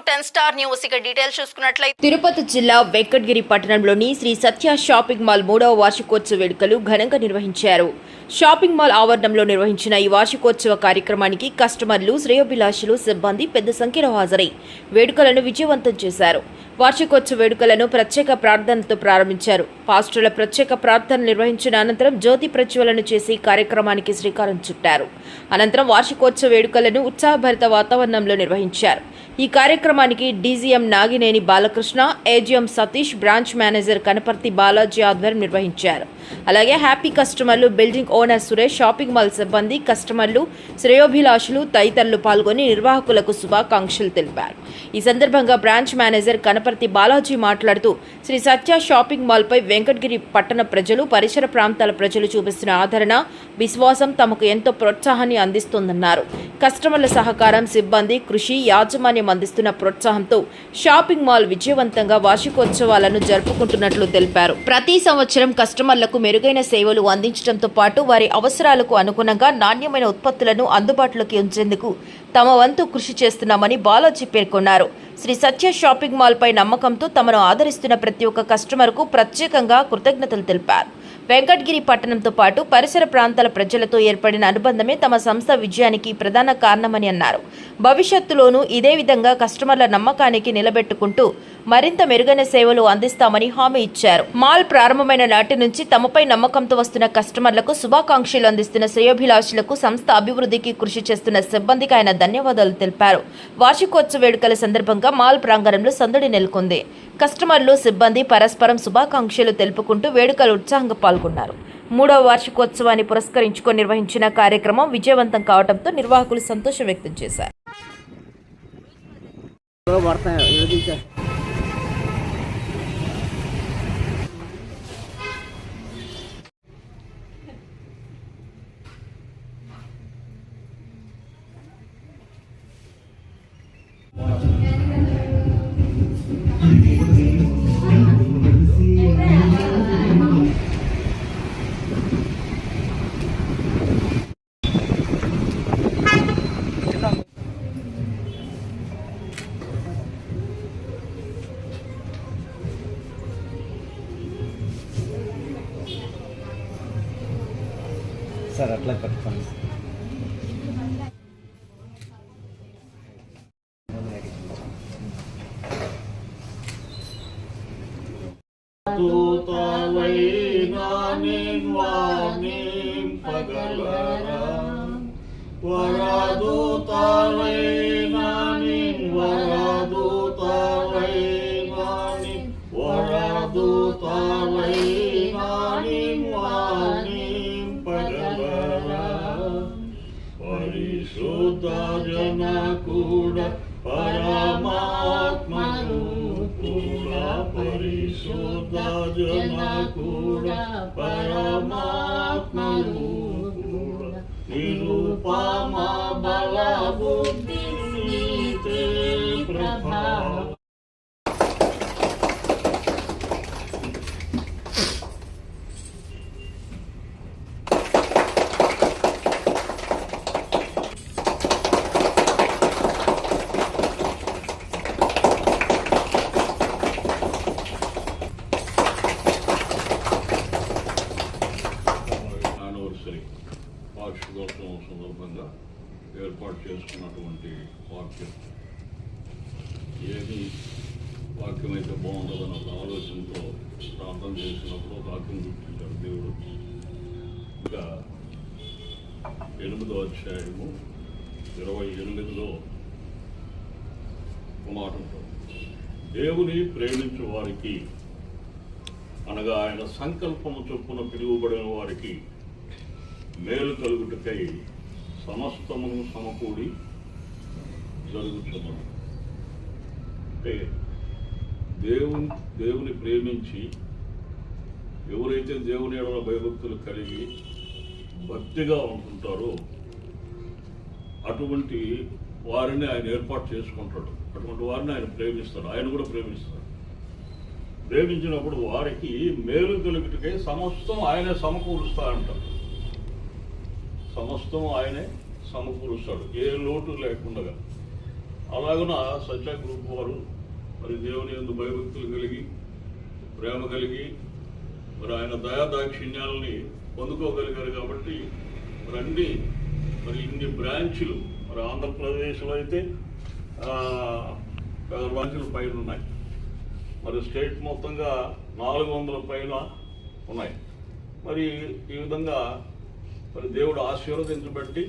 10 Star News ఇక details చూసుకున్నట్లయితే తిరుపతి జిల్లా వెంకటగిరి పట్టణంలోని శ్రీ సత్య షాపింగ్ మాల్ 3వ వార్షికోత్సవ వేడుకలు ఘనంగా నిర్వహించారు. షాపింగ్ మాల్ ఆవరణంలో నిర్వహించిన ఈ వార్షికోత్సవ కార్యక్రమానికి కస్టమర్లు, శ్రేయోభిలాషులు, సిబ్బంది పెద్ద సంఖ్యలో హాజరై వేడుకలను విజయవంతం చేశారు. వార్షికోత్సవ వేడుకలను ప్రత్యేక ప్రార్థనలతో ప్రారంభించారు. పాస్టర్ల ప్రత్యేక ప్రార్థన నిర్వహించిన అనంతరం జ్యోతి ప్రజ్వలన చేసి కార్యక్రమానికి శ్రీకారం చుట్టారు. అనంతరం వార్షికోత్సవ వేడుకలను ఉత్సాహభరిత వాతావరణంలో నిర్వహించారు. ఈ కార్యక్రమానికి DGM Nagineni Balakrishna, AGM Satish, branch manager Kanaparthi Balaji ఆధ్వర్యం నిర్వహించారు. అలాగే హ్యాపీ కస్టమర్లు, building owner Suresh, shopping mall సిబ్బంది, కస్టమర్లు, శ్రేయోభిలాషులు తదితరులు పాల్గొని నిర్వాహకులకు శుభాకాంక్షలు తెలిపారు. ఈ సందర్భంగా బ్రాంచ్ మేనేజర్ కనపర్తి బాలాజీ మాట్లాడుతూ శ్రీ సత్య షాపింగ్ మాల్పై వెంకటగిరి పట్టణ ప్రజలు, పరిసర ప్రాంతాల ప్రజలు చూపిస్తున్న ఆదరణ, విశ్వాసం తమకు ఎంతో ప్రోత్సాహాన్ని అందిస్తోందన్నారు. కస్టమర్ల సహకారం, సిబ్బంది కృషి, యాజమాన్యం అందిస్తున్న ప్రోత్సాహంతో షాపింగ్ మాల్ విజయవంతంగా వార్షికోత్సవాలను జరుపుకుంటున్నట్లు తెలిపారు. ప్రతి సంవత్సరం కస్టమర్లకు మెరుగైన సేవలు అందించడంతో పాటు వారి అవసరాలకు అనుగుణంగా నాణ్యమైన ఉత్పత్తులను అందుబాటులోకి ఉంచేందుకు తమ వంతు కృషి చేస్తున్నామని బాలాజీ పేర్కొన్నారు. శ్రీ సత్య షాపింగ్ మాల్ పై నమ్మకంతో తమను ఆదరిస్తున్న ప్రతి ఒక్క కస్టమర్కు ప్రత్యేకంగా కృతజ్ఞతలు తెలిపారు. వెంకటగిరి పట్టణంతో పాటు పరిసర ప్రాంతాల ప్రజలతో ఏర్పడిన అనుబంధమే తమ సంస్థ విజయానికి ప్రధాన కారణమని అన్నారు. భవిష్యత్తులోనూ ఇదే విధంగా కస్టమర్ల నమ్మకానికి నిలబెట్టుకుంటూ మరింత మెరుగైన సేవలు అందిస్తామని హామీ ఇచ్చారు. మాల్ ప్రారంభమైన నాటి నుంచి తమపై నమ్మకంతో వస్తున్న కస్టమర్లకు శుభాకాంక్షలు అందిస్తున్న శ్రేయోభిలాషులకు, సంస్థ అభివృద్ధికి కృషి చేస్తున్న సిబ్బందికి ఆయన ధన్యవాదాలు తెలిపారు. వార్షికోత్సవ వేడుకల సందర్భంగా మాల్ ప్రాంగణంలో సందడి నెలకొంది. కస్టమర్లు, సిబ్బంది పరస్పరం శుభాకాంక్షలు తెలుపుకుంటూ వేడుకలు ఉత్సాహంగా పాల్గొన్నారు. 3వ వార్షికోత్సవాన్ని పురస్కరించుకొని నిర్వహించిన కార్యక్రమం విజయవంతం కావడంతో నిర్వాహకులు సంతోషం వ్యక్తం చేశారు. సార్ అట్లా కట్టుకోండి. పరిశుద్ధ జన కూడా పరమాత్మను కూడా, పరిశుద్ధ జన కూడా పరమాత్మను కూడా, నిరుపమ బల బుద్ధి నీతే ప్రభావం. వార్షికోత్సవం సందర్భంగా ఏర్పాటు చేసుకున్నటువంటి వాక్యం, ఏది వాక్యం అయితే బాగుంటుందని ఒక ఆలోచనతో ప్రార్థన చేసినప్పుడు వాక్యం గుర్తించాడు దేవుడు. ఇంకా 8వ అధ్యాయము 28లో ఒక మాట ఉంటుంది. దేవుని ప్రేమించు వారికి, అనగా ఆయన సంకల్పము చొప్పున పిలువబడిన వారికి మేలు కలుగుటకై సమస్తమును సమకూడి జరుగుతున్నది. అంటే దేవుని ప్రేమించి ఎవరైతే దేవుని ఎడల భయభక్తులు కలిగి భక్తిగా ఉంటుంటారో అటువంటి వారిని ఆయన ఏర్పాటు చేసుకుంటాడు. అటువంటి వారిని ఆయన ప్రేమిస్తాడు. ఆయన కూడా ప్రేమిస్తాడు. ప్రేమించినప్పుడు వారికి మేలు కలుగుటకై సమస్తం ఆయనే సమకూరుస్తా అంటారు. సమస్తం ఆయనే సమకూరుస్తాడు, ఏ లోటు లేకుండా. అలాగున సత్య గ్రూప్ వారు మరి దేవుని యందు భయభక్తులు కలిగి ప్రేమ కలిగి మరి ఆయన దయాదాక్షిణ్యాలని పొందుకోగలిగారు కాబట్టి మరి అన్ని మరి ఇన్ని బ్రాంచులు మరి ఆంధ్రప్రదేశ్లో అయితే 7 బ్రాంచులు పైన ఉన్నాయి. మరి స్టేట్ మొత్తంగా 400 పైన ఉన్నాయి. మరి ఈ విధంగా మరి దేవుడు ఆశీర్వదించబట్టి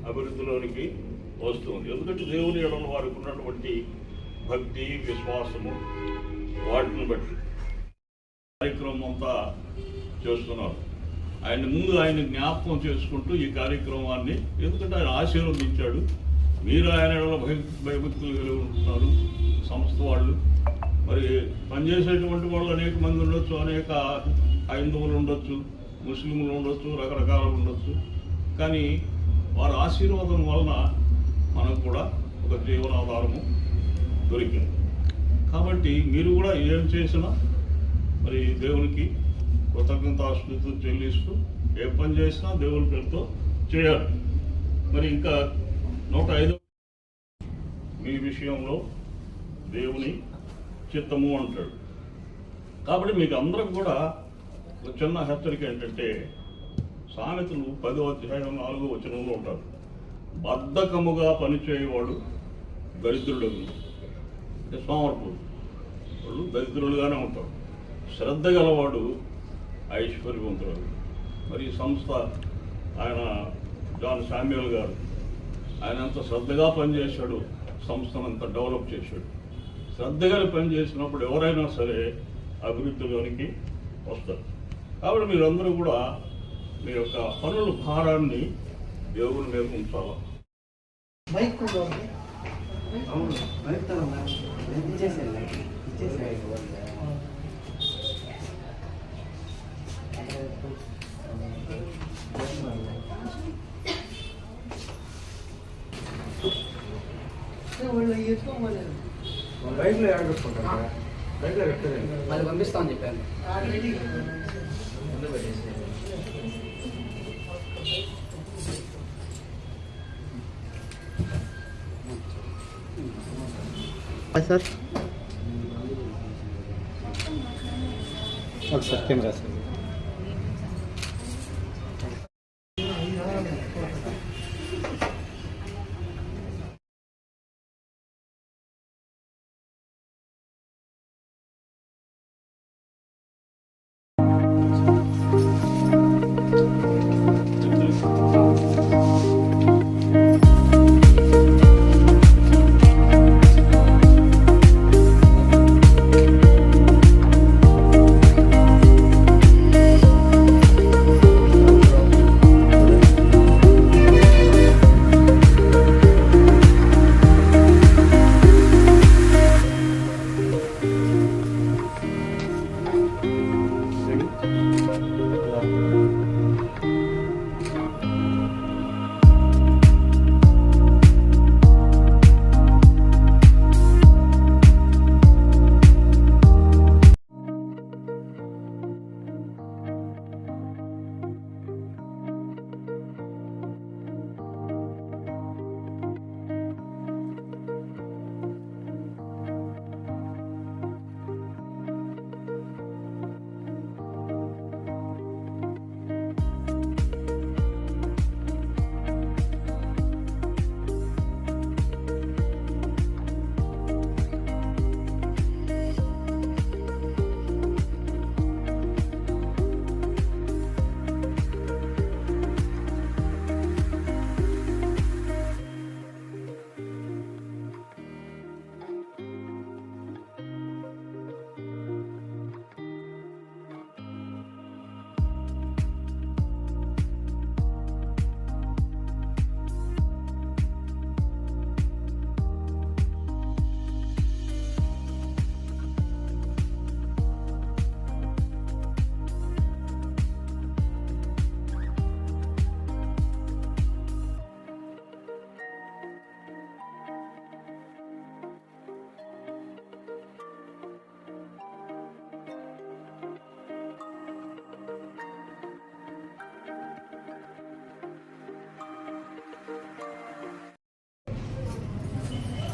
అభివృద్ధిలోనికి వస్తుంది. ఎందుకంటే దేవుని ఎడల వారికి ఉన్నటువంటి భక్తి విశ్వాసము వాటిని బట్టి కార్యక్రమం అంతా చేస్తున్నారు. ఆయన జ్ఞాపకం చేసుకుంటూ ఈ కార్యక్రమాన్ని, ఎందుకంటే ఆయన ఆశీర్వదించాడు. మీరు ఆయన ఎడల భయభక్తులు కలిగి ఉంటున్నారు. సంస్థ వాళ్ళు మరి పనిచేసేటువంటి వాళ్ళు అనేక మంది ఉండొచ్చు, అనేక హైందవులు ఉండొచ్చు, ముస్లింలు ఉండొచ్చు, రకరకాలు ఉండొచ్చు. కానీ వారి ఆశీర్వాదం వలన మనకు కూడా ఒక జీవనాధారము దొరికింది. కాబట్టి మీరు కూడా ఏం చేసినా మరి దేవునికి కృతజ్ఞతాస్తుతులు చెల్లిస్తూ ఏ పని చేసినా దేవుని పేరుతో చేయాలి. మరి ఇంకా 105 మీ విషయంలో దేవుని చిత్తము అంటాడు. కాబట్టి మీకు అందరికి కూడా ఒక చిన్న హెచ్చరిక ఏంటంటే, సామెతలు 10వ అధ్యాయం 4వ వచనంలో ఉంటారు. బద్ధకముగా పనిచేయవాడు దరిద్రుడు, అంటే సోమర్పుడు, వాళ్ళు దరిద్రులుగానే ఉంటారు. శ్రద్ధ గలవాడు ఐశ్వర్యవంతుడు. మరి ఈ సంస్థ ఆయన జాన్ శామ్యూల్ గారు ఆయన అంత శ్రద్ధగా పనిచేశాడు, సంస్థను అంత డెవలప్ చేశాడు. శ్రద్ధగా పనిచేసినప్పుడు ఎవరైనా సరే అభివృద్ధిలోనికి వస్తారు. కాబట్టి మీరందరూ కూడా మీ యొక్క పనుల భారాన్ని దేవుని మీద ఉంచాలి. బైక్లో ఆడుకుంటాను, బైక్లో పెట్టలేదు, మరి పంపిస్తామని చెప్పాను. సార్ ఒకసారి కెమెరా సార్.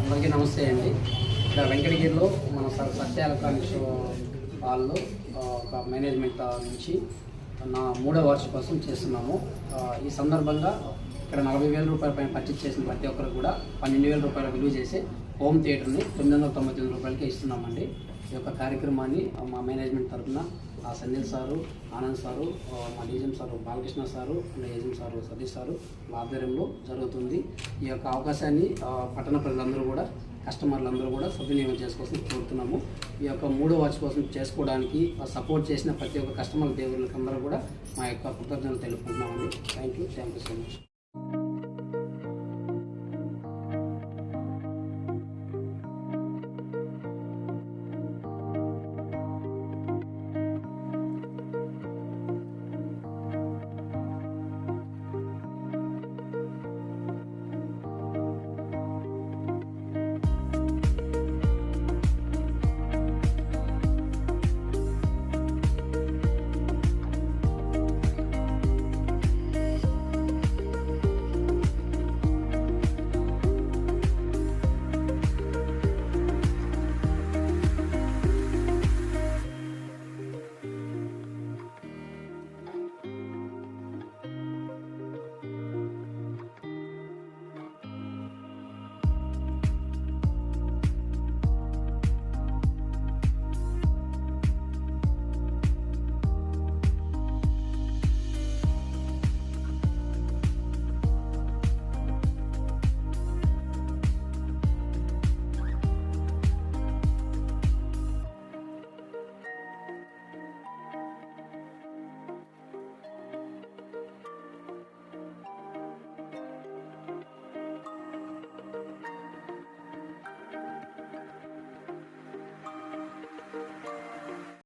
అందరికీ నమస్తే అండి. ఇక్కడ వెంకటగిరిలో మన సత్య ఎలక్ట్రానిక్స్ వాళ్ళు ఒక మేనేజ్మెంట్ నుంచి నా 3వ వార్షికోత్సవం చేస్తున్నాము. ఈ సందర్భంగా ఇక్కడ 40,000 రూపాయల పైన పర్చేజ్ చేసిన ప్రతి ఒక్కరికి కూడా 12,000 రూపాయల విలువ చేసే హోమ్ థియేటర్ని 999 రూపాయలకి ఇస్తున్నామండి. ఈ యొక్క కార్యక్రమాన్ని మా మేనేజ్మెంట్ తరఫున సందీప్ సారు, ఆనంద్ సారు, మా DGM sir Balakrishna sir, AGM sir Satish sir ఆధ్వర్యంలో జరుగుతుంది. ఈ యొక్క అవకాశాన్ని పట్టణ ప్రజలందరూ కూడా, కస్టమర్లందరూ కూడా సద్వినియోగం చేసుకోవాల్సి కోరుతున్నాము. ఈ యొక్క 3వ వార్షికోత్సవం చేసుకోవడానికి సపోర్ట్ చేసిన ప్రతి ఒక్క కస్టమర్ దేవుళ్ళకి అందరూ కూడా మా యొక్క కృతజ్ఞతలు తెలుపుకుంటున్నామండి. Thank you so much.